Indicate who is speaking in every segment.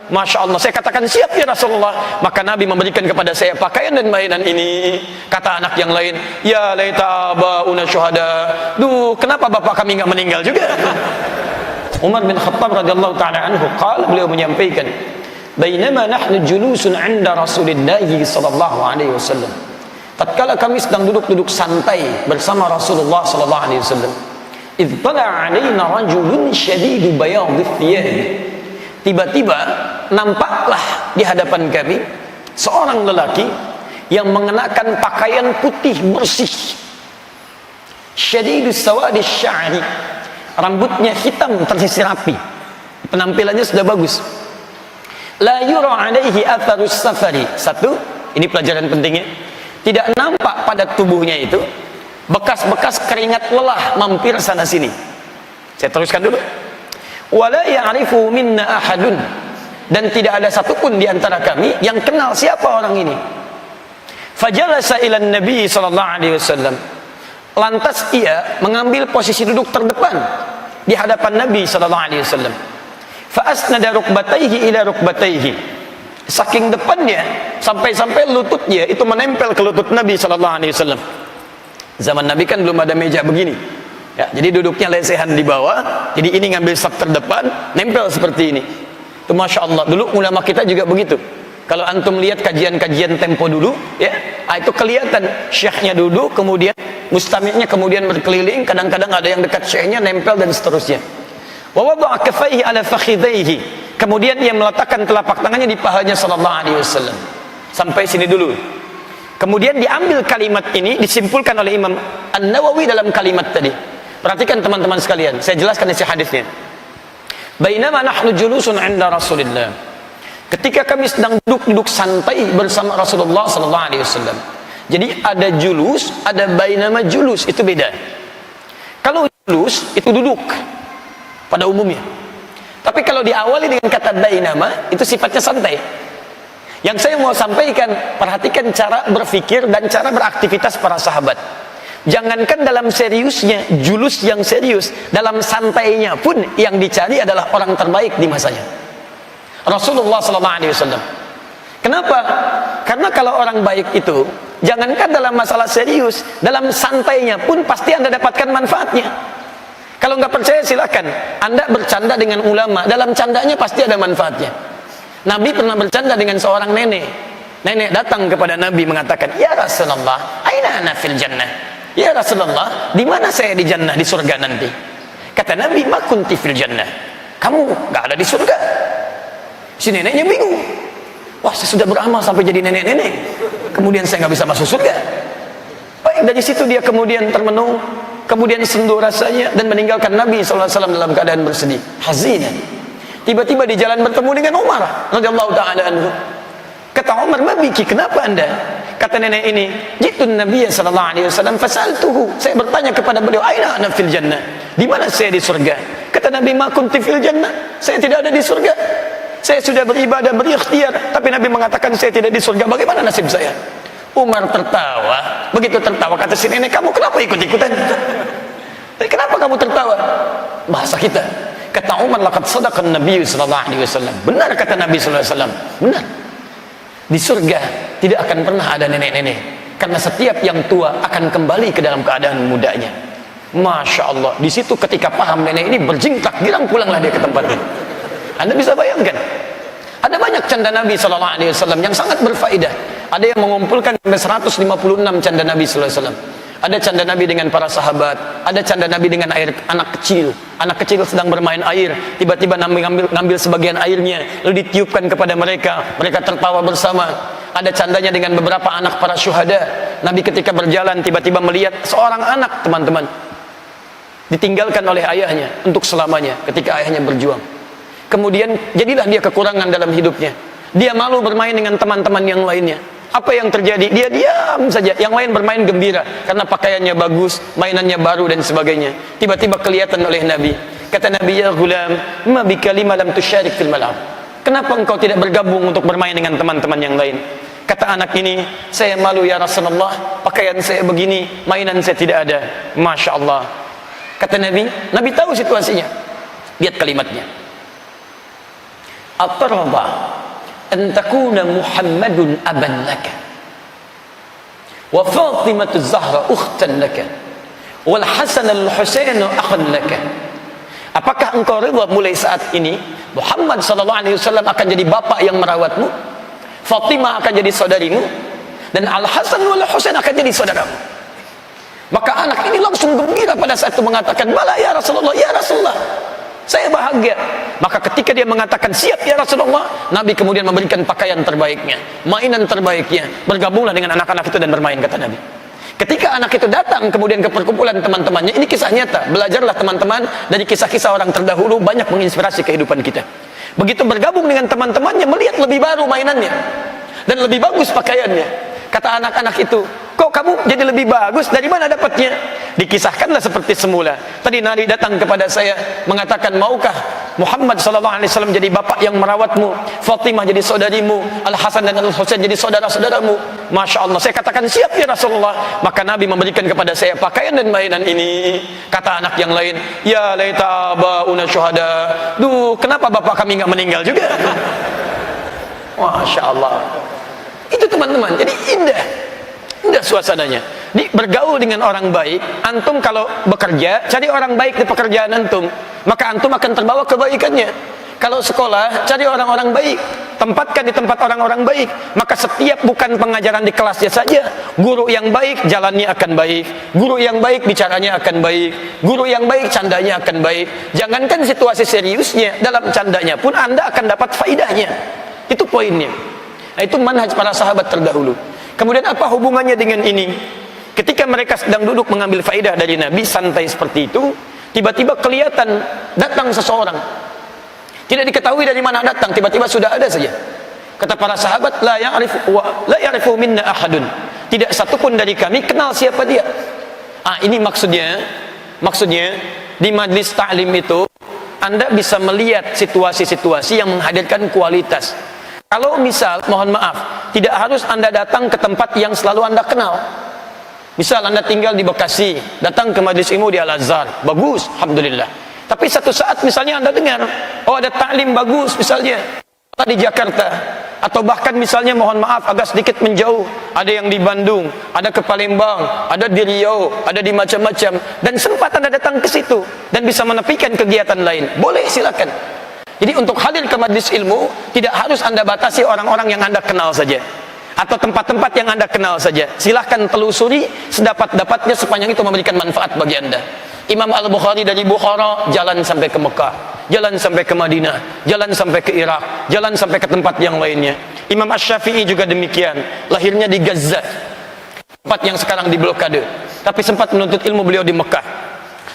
Speaker 1: Masya Allah, saya katakan siap ya Rasulullah. Maka Nabi memberikan kepada saya pakaian dan mainan ini. Kata anak yang lain, ya laita abauna syuhada. Duh, kenapa bapak kami nggak meninggal juga? Umar bin Khattab radhiyallahu ta'ala anhu qala, beliau menyampaikan, bainama nahnu julusun 'inda Rasulillah sallallahu alaihi wasallam. Tatkala kami sedang duduk-duduk santai bersama Rasulullah sallallahu alaihi wasallam, idh tala 'alaina rajulun shadidu bayadhi thiyab. Tiba-tiba nampaklah di hadapan kami seorang lelaki yang mengenakan pakaian putih bersih, syadidus sawadi sya'ri, rambutnya hitam tersisir rapi, penampilannya sudah bagus. La yura alaihi atharus safari. Satu, ini pelajaran pentingnya, tidak nampak pada tubuhnya itu bekas-bekas keringat lelah mampir sana sini. Saya teruskan dulu. Wala ya'rifu minna ahadun, dan tidak ada satupun di antara kami yang kenal siapa orang ini. Fajalasa ila Nabi sallallahu alaihi wasallam. Lantas ia mengambil posisi duduk terdepan di hadapan Nabi sallallahu alaihi wasallam. Fa asnada rukbatayhi ila rukbatayhi. Saking depannya sampai-sampai lututnya itu menempel ke lutut Nabi sallallahu alaihi wasallam. Zaman Nabi kan belum ada meja begini. Ya, jadi duduknya lesehan di bawah, jadi ini ngambil saf terdepan, nempel seperti ini. Itu Masya Allah, dulu ulama kita juga begitu. Kalau antum lihat kajian-kajian tempo dulu, ya, itu kelihatan syekhnya duduk, kemudian mustamiknya kemudian berkeliling, kadang-kadang ada yang dekat syekhnya, nempel dan seterusnya. Wa wada'a kaffaihi ala fakhidaihi. Kemudian ia meletakkan telapak tangannya di pahanya sallallahu alaihi wasallam. Sampai sini dulu. Kemudian diambil kalimat ini, disimpulkan oleh Imam An-Nawawi dalam kalimat tadi. Perhatikan teman-teman sekalian, saya jelaskan isi hadisnya. Bainama nahnu julusun 'inda Rasulillah. Ketika kami sedang duduk-duduk santai bersama Rasulullah sallallahu alaihi wasallam. Jadi ada julus, ada bainama julus, itu beda. Kalau julus itu duduk pada umumnya. Tapi kalau diawali dengan kata bainama, itu sifatnya santai. Yang saya mau sampaikan, perhatikan cara berpikir dan cara beraktivitas para sahabat. Jangankan dalam seriusnya, julus yang serius, dalam santainya pun yang dicari adalah orang terbaik di masanya, Rasulullah sallallahu alaihi wasallam. Kenapa? Karena kalau orang baik itu, jangankan dalam masalah serius, dalam santainya pun pasti Anda dapatkan manfaatnya. Kalau nggak percaya silakan Anda bercanda dengan ulama, dalam candanya pasti ada manfaatnya. Nabi pernah bercanda dengan seorang nenek. Nenek datang kepada Nabi mengatakan, ya Rasulullah, aina ana fil jannah. Ya Rasulullah, di mana saya di jannah, di surga nanti? Kata Nabi, ma kunti fil jannah. Kamu nggak ada di surga. Si neneknya bingung. Wah, saya sudah beramal sampai jadi nenek-nenek, kemudian saya nggak bisa masuk surga. Baik, dari situ dia kemudian termenung, kemudian sendu rasanya dan meninggalkan Nabi SAW dalam keadaan bersedih, hazinan. Tiba-tiba di jalan bertemu dengan Umar radhiyallahu ta'ala anhu. Kata Umar, ma biki, kenapa anda? Kata nenek ini, jitun Nabi sallallahu alaihi wasallam fasaltuhu. Saya bertanya kepada beliau, aina ana fil jannah? Di mana saya di surga? Kata Nabi, ma kunti fil jannah. Saya tidak ada di surga. Saya sudah beribadah, berikhtiar, tapi Nabi mengatakan saya tidak di surga. Bagaimana nasib saya? Umar tertawa. Begitu tertawa kata si nenek, kamu kenapa ikut-ikutan? Kenapa kamu tertawa? Bahasa kita. Kata Umar, laqad sadaqan Nabi sallallahu alaihi wasallam. Benar kata Nabi sallallahu alaihi wasallam. Benar. Di surga tidak akan pernah ada nenek-nenek, karena setiap yang tua akan kembali ke dalam keadaan mudanya. Masya Allah. Di situ ketika paham nenek ini berjingkrak girang, pulanglah dia ke tempatnya. Anda bisa bayangkan, ada banyak canda Nabi sallallahu alaihi wasallam yang sangat berfaedah. Ada yang mengumpulkan sampai 156 canda Nabi sallallahu alaihi wasallam. Ada canda Nabi dengan para sahabat, ada canda Nabi dengan anak kecil. Anak kecil sedang bermain air, tiba-tiba Nabi ngambil sebagian airnya, lalu ditiupkan kepada mereka. Mereka tertawa bersama. Ada candanya dengan beberapa anak para syuhada. Nabi ketika berjalan tiba-tiba melihat seorang anak, teman-teman, ditinggalkan oleh ayahnya untuk selamanya ketika ayahnya berjuang. Kemudian jadilah dia kekurangan dalam hidupnya. Dia malu bermain dengan teman-teman yang lainnya. Apa yang terjadi? Dia diam saja. Yang lain bermain gembira karena pakaiannya bagus, mainannya baru dan sebagainya. Tiba-tiba kelihatan oleh Nabi. Kata Nabi, ya gulam, ma bika lima lam tusyarik fil mal'ab. Kenapa engkau tidak bergabung untuk bermain dengan teman-teman yang lain? Kata anak ini, saya malu ya Rasulullah, pakaian saya begini, mainan saya tidak ada. Masya Allah. Kata Nabi, Nabi tahu situasinya. Lihat kalimatnya. atarda an takuna Muhammadun aban laka wa Fatimatu Zahra ukhtan laka wal Hasan al Husain akhan laka. Apakah engkau rela mulai saat ini Muhammad sallallahu alaihi wasallam akan jadi bapak yang merawatmu, Fatimah akan jadi saudarimu, dan Al Hasan wal Husain akan jadi saudaramu? Maka anak ini langsung gembira pada saat itu mengatakan, bala ya Rasulullah, ya Rasulullah, saya bahagia. Maka ketika dia mengatakan siap ya Rasulullah, Nabi kemudian memberikan pakaian terbaiknya, mainan terbaiknya, bergabunglah dengan anak-anak itu dan bermain, kata Nabi. Ketika anak itu datang kemudian ke perkumpulan teman-temannya, ini kisah nyata, belajarlah teman-teman dari kisah-kisah orang terdahulu, banyak menginspirasi kehidupan kita. Begitu bergabung dengan teman-temannya, melihat lebih baru mainannya dan lebih bagus pakaiannya, kata anak-anak itu, kok kamu jadi lebih bagus, dari mana dapatnya? Dikisahkanlah seperti semula. Tadi Nabi datang kepada saya mengatakan, maukah Muhammad sallallahu alaihi wasallam jadi bapak yang merawatmu, Fatimah jadi saudarimu, Al Hasan dan Al Husain jadi saudara-saudaramu? Masya Allah, saya katakan siap ya Rasulullah. Maka Nabi memberikan kepada saya pakaian dan mainan ini. Kata anak yang lain, ya laita abauna syuhada, duh kenapa bapak kami nggak meninggal juga? Masya Allah. Itu teman-teman, jadi indah suasananya. Bergaul dengan orang baik. Antum kalau bekerja, cari orang baik di pekerjaan antum, maka antum akan terbawa kebaikannya. Kalau sekolah, cari orang-orang baik, tempatkan di tempat orang-orang baik, maka setiap bukan pengajaran di kelasnya saja, guru yang baik jalannya akan baik, guru yang baik bicaranya akan baik, guru yang baik candanya akan baik. Jangankan situasi seriusnya, dalam candanya pun Anda akan dapat faidahnya. Itu poinnya. Nah, itu manhaj para sahabat terdahulu. Kemudian apa hubungannya dengan ini? Ketika mereka sedang duduk mengambil faidah dari Nabi, santai seperti itu, tiba-tiba kelihatan datang seseorang. Tidak diketahui dari mana datang, tiba-tiba sudah ada saja. Kata para sahabat, la ya'rifu minna ahadun. Tidak satupun dari kami kenal siapa dia. Ini maksudnya di majlis ta'lim itu Anda bisa melihat situasi-situasi yang menghadirkan kualitas. Kalau misal, mohon maaf, tidak harus Anda datang ke tempat yang selalu Anda kenal. Misal Anda tinggal di Bekasi, datang ke majlis ilmu di Al-Azhar, bagus, alhamdulillah. Tapi satu saat misalnya Anda dengar, oh ada taklim bagus misalnya di Jakarta, atau bahkan misalnya mohon maaf agak sedikit menjauh, ada yang di Bandung, ada ke Palembang, ada di Riau, ada di macam-macam, dan sempat Anda datang ke situ dan bisa menepikan kegiatan lain, boleh, silakan. Jadi untuk hadir ke majlis ilmu tidak harus Anda batasi orang-orang yang Anda kenal saja, atau tempat-tempat yang Anda kenal saja. Silahkan telusuri sedapat-dapatnya sepanjang itu memberikan manfaat bagi Anda. Imam Al-Bukhari dari Bukhara jalan sampai ke Mekah, jalan sampai ke Madinah, jalan sampai ke Irak, jalan sampai ke tempat yang lainnya. Imam Asy-Syafi'i juga demikian, lahirnya di Gaza, tempat yang sekarang diblokade, tapi sempat menuntut ilmu beliau di Mekah.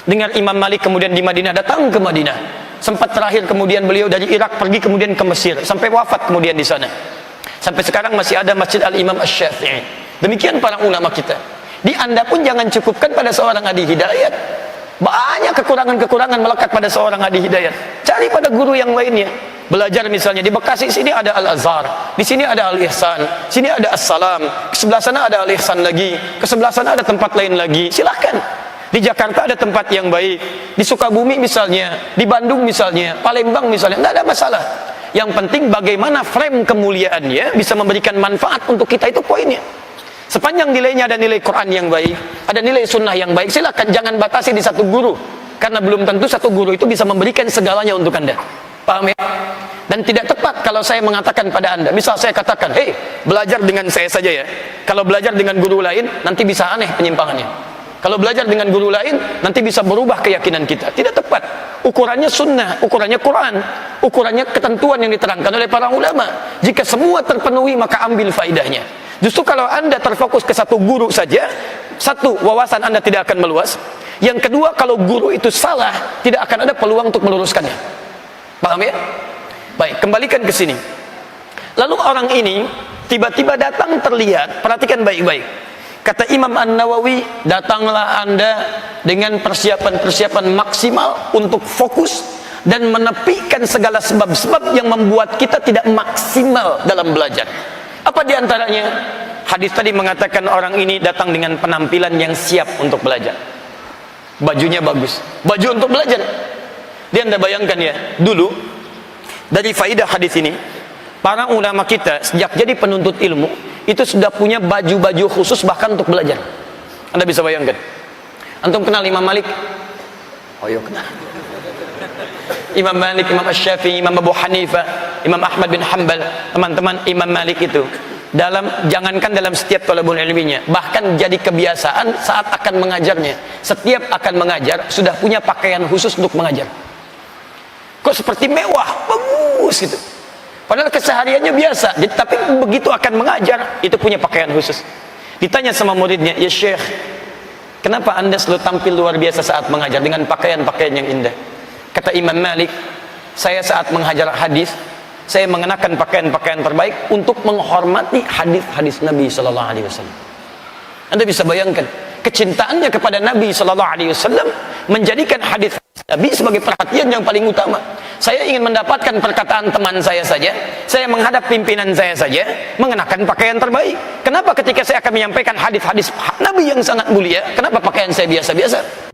Speaker 1: Dengar Imam Malik kemudian di Madinah, datang ke Madinah. Sempat terakhir kemudian beliau dari Irak pergi kemudian ke Mesir, sampai wafat kemudian di sana. Sampai sekarang masih ada Masjid Al-Imam Asy-Syafi'i. Demikian para ulama kita. Di Anda pun jangan cukupkan pada seorang Adi Hidayat. Banyak kekurangan-kekurangan melekat pada seorang Adi Hidayat. Cari pada guru yang lainnya. Belajar misalnya di Bekasi sini ada Al-Azhar, di sini ada Al-Ihsan, sini ada As-Salam, ke sebelah sana ada Al-Ihsan lagi, ke sebelah sana ada tempat lain lagi. Silakan. Di Jakarta ada tempat yang baik, di Sukabumi misalnya, di Bandung misalnya, Palembang misalnya, tidak ada masalah. Yang penting bagaimana frame kemuliaannya bisa memberikan manfaat untuk kita, itu poinnya. Sepanjang nilainya ada nilai Quran yang baik, ada nilai sunnah yang baik, silakan, jangan batasi di satu guru, karena belum tentu satu guru itu bisa memberikan segalanya untuk Anda. Paham ya? Dan tidak tepat kalau saya mengatakan pada Anda, misal saya katakan, hei, belajar dengan saya saja ya. Kalau belajar dengan guru lain, nanti bisa aneh penyimpangannya. Kalau belajar dengan guru lain, nanti bisa berubah keyakinan kita. Tidak tepat. Ukurannya sunnah, ukurannya Quran, ukurannya ketentuan yang diterangkan oleh para ulama. Jika semua terpenuhi, maka ambil faidahnya. Justru kalau Anda terfokus ke satu guru saja, satu, wawasan Anda tidak akan meluas. Yang kedua, kalau guru itu salah, tidak akan ada peluang untuk meluruskannya. Paham ya? Baik, kembalikan ke sini. Lalu orang ini tiba-tiba datang terlihat, perhatikan baik-baik. Kata Imam An-Nawawi, datanglah Anda dengan persiapan-persiapan maksimal untuk fokus dan menepikan segala sebab-sebab yang membuat kita tidak maksimal dalam belajar. Apa diantaranya? Hadis tadi mengatakan orang ini datang dengan penampilan yang siap untuk belajar. Bajunya bagus, baju untuk belajar. Dia Anda bayangkan ya, dulu dari faidah hadis ini, para ulama kita sejak jadi penuntut ilmu itu sudah punya baju-baju khusus bahkan untuk belajar. Anda bisa bayangkan. Antum kenal Imam Malik? Oh iya kenal. Imam Malik, Imam Asy-Syafi'i, Imam Abu Hanifah, Imam Ahmad bin Hanbal. Teman-teman, Imam Malik itu jangankan dalam setiap thalabul ilminya, bahkan jadi kebiasaan saat akan mengajarnya. Setiap akan mengajar sudah punya pakaian khusus untuk mengajar. Kok seperti mewah, bagus gitu. Padahal kesehariannya biasa. Jadi, tapi begitu akan mengajar itu punya pakaian khusus. Ditanya sama muridnya, "Ya Syekh, kenapa Anda selalu tampil luar biasa saat mengajar dengan pakaian-pakaian yang indah?" Kata Imam Malik, "Saya saat mengajar hadis, saya mengenakan pakaian-pakaian terbaik untuk menghormati hadis-hadis Nabi sallallahu alaihi wasallam." Anda bisa bayangkan kecintaannya kepada Nabi sallallahu alaihi wasallam menjadikan hadis Nabi sebagai perhatian yang paling utama. Saya ingin mendapatkan perkataan teman saya saja, saya menghadap pimpinan saya saja mengenakan pakaian terbaik. Kenapa ketika saya akan menyampaikan hadis-hadis Nabi yang sangat mulia, kenapa pakaian saya biasa-biasa?